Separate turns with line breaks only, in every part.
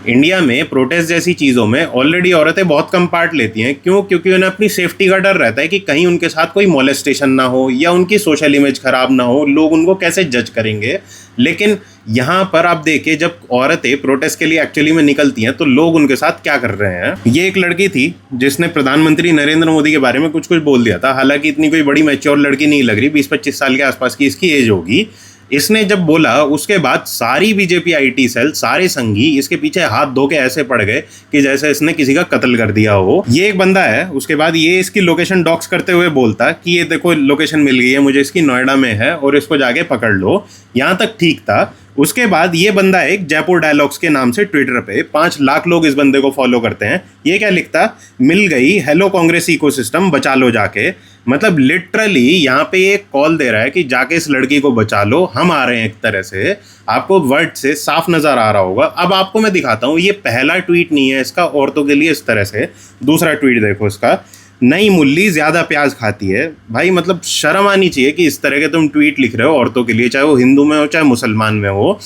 India में protest जैसी चीज़ों में ऑलरेडी औरतें बहुत कम पार्ट लेती हैं। क्यों? क्योंकि उन्हें अपनी सेफ्टी का डर रहता है कि कहीं उनके साथ कोई मोलेस्टेशन ना हो या उनकी सोशल इमेज खराब ना हो, लोग उनको कैसे जज करेंगे। लेकिन यहाँ पर आप देखिए, जब औरतें प्रोटेस्ट के लिए एक्चुअली में निकलती हैं तो लोग उनके साथ क्या कर रहे हैं। ये एक लड़की थी जिसने प्रधानमंत्री नरेंद्र मोदी के बारे में कुछ कुछ बोल दिया था। हालांकि इतनी कोई बड़ी मैच्योर लड़की नहीं लग रही, 20-25 साल के आसपास की इसकी एज होगी। इसने जब बोला, उसके बाद सारी बीजेपी आईटी सेल, सारे संघी इसके पीछे हाथ धो के ऐसे पड़ गए कि जैसे इसने किसी का कत्ल कर दिया हो। ये एक बंदा है, उसके बाद ये इसकी लोकेशन डॉक्स करते हुए बोलता कि ये देखो लोकेशन मिल गई है मुझे, इसकी नोएडा में है और इसको जाके पकड़ लो। यहाँ तक ठीक था। उसके बाद ये बंदा एक जयपुर डायलॉग्स के नाम से ट्विटर पे 5 लाख लोग इस बंदे को फॉलो करते हैं। ये क्या लिखता, मिल गई, हेलो कांग्रेस इकोसिस्टम, बचा लो जाके। मतलब लिटरली यहाँ पे एक कॉल दे रहा है कि जाके इस लड़की को बचा लो, हम आ रहे हैं। एक तरह से आपको वर्ड से साफ नजर आ रहा होगा। अब आपको मैं दिखाता हूँ, ये पहला ट्वीट नहीं है इसका औरतों के लिए इस तरह से। दूसरा ट्वीट देखो इसका, नई मुल्ली ज्यादा प्याज खाती है। भाई मतलब शर्म आनी चाहिए कि इस तरह के तुम ट्वीट लिख रहे हो औरतों के लिए, चाहे वो हिंदू में हो चाहे मुसलमान में हो।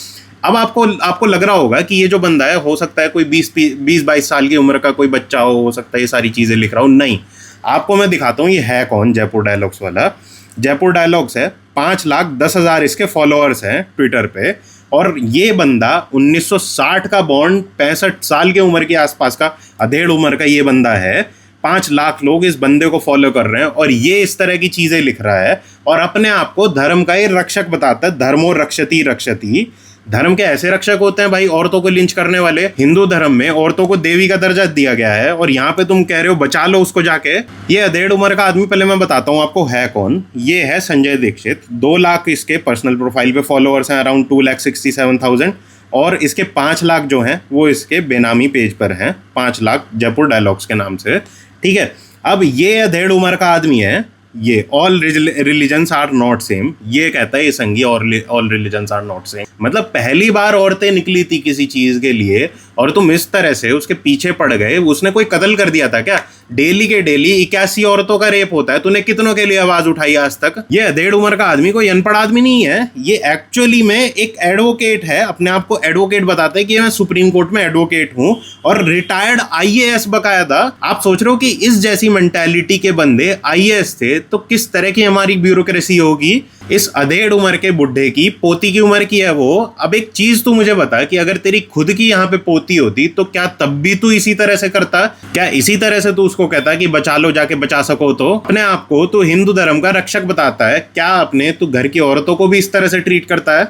अब आपको लग रहा होगा कि ये जो बंदा है, हो सकता है कोई 20-22 साल की उम्र का कोई बच्चा हो सकता है ये सारी चीजें लिख रहा हो। नहीं, आपको मैं दिखाता हूँ ये है कौन। जयपुर डायलॉग्स वाला, जयपुर डायलॉग्स है, 5,10,000 इसके फॉलोअर्स हैं ट्विटर पे। और ये बंदा 1960 का बॉन्ड, 65 साल की उम्र के आसपास का, अधेड़ उम्र का ये बंदा है। 5 लाख लोग इस बंदे को फॉलो कर रहे हैं और ये इस तरह की चीजें लिख रहा है और अपने आप को धर्म का ये रक्षक बताता है। धर्मो रक्षति रक्षति। धर्म के ऐसे रक्षक होते हैं भाई, औरतों को लिंच करने वाले। हिंदू धर्म में औरतों को देवी का दर्जा दिया गया है और यहाँ पे तुम कह रहे हो बचा लो उसको जाके। ये अधेड़ उम्र का आदमी, पहले मैं बताता हूँ आपको है कौन। ये है संजय दीक्षित। 2 लाख इसके पर्सनल प्रोफाइल पे फॉलोअर्स हैं, अराउंड 2,67,000। और इसके 5 लाख जो हैं वो इसके बेनामी पेज पर हैं, 5 लाख जयपुर डायलॉग्स के नाम से। ठीक है, अब ये अधेड़ उम्र का आदमी है। ये all religions are not same, ये कहता है ये संघी, all religions are not same. मतलब पहली बार औरतें निकली थी किसी चीज के लिए और तुम इस तरह से उसके पीछे पड़ गए। उसने कोई कत्ल कर दिया था क्या? डेली के डेली 81 औरतों का रेप होता है। तूने कितनों के लिए आवाज उठाई आज तक? ये अधेड़ उम्र का आदमी कोई अनपढ़ आदमी नहीं है, ये एक्चुअली में एक एडवोकेट है। अपने आप को एडवोकेट बताते हैं कि मैं सुप्रीम कोर्ट में एडवोकेट हूं और रिटायर्ड आईएएस बकायदा। आप सोच रहे हो कि इस जैसी मेंटालिटी के बंदे आईएएस थे तो किस तरह की हमारी ब्यूरोक्रेसी होगी। इस अधेड़ उम्र के बुढ़े की पोती की उम्र की है वो। अब एक चीज तू मुझे बता कि अगर तेरी खुद की यहाँ पे पोती होती तो क्या तब भी तू इसी तरह से करता? क्या इसी तरह से तू उसको कहता कि बचा लो जाके, बचा सको तो? अपने आप को तू हिंदू धर्म का रक्षक बताता है, क्या अपने तू घर की औरतों को भी इस तरह से ट्रीट करता है?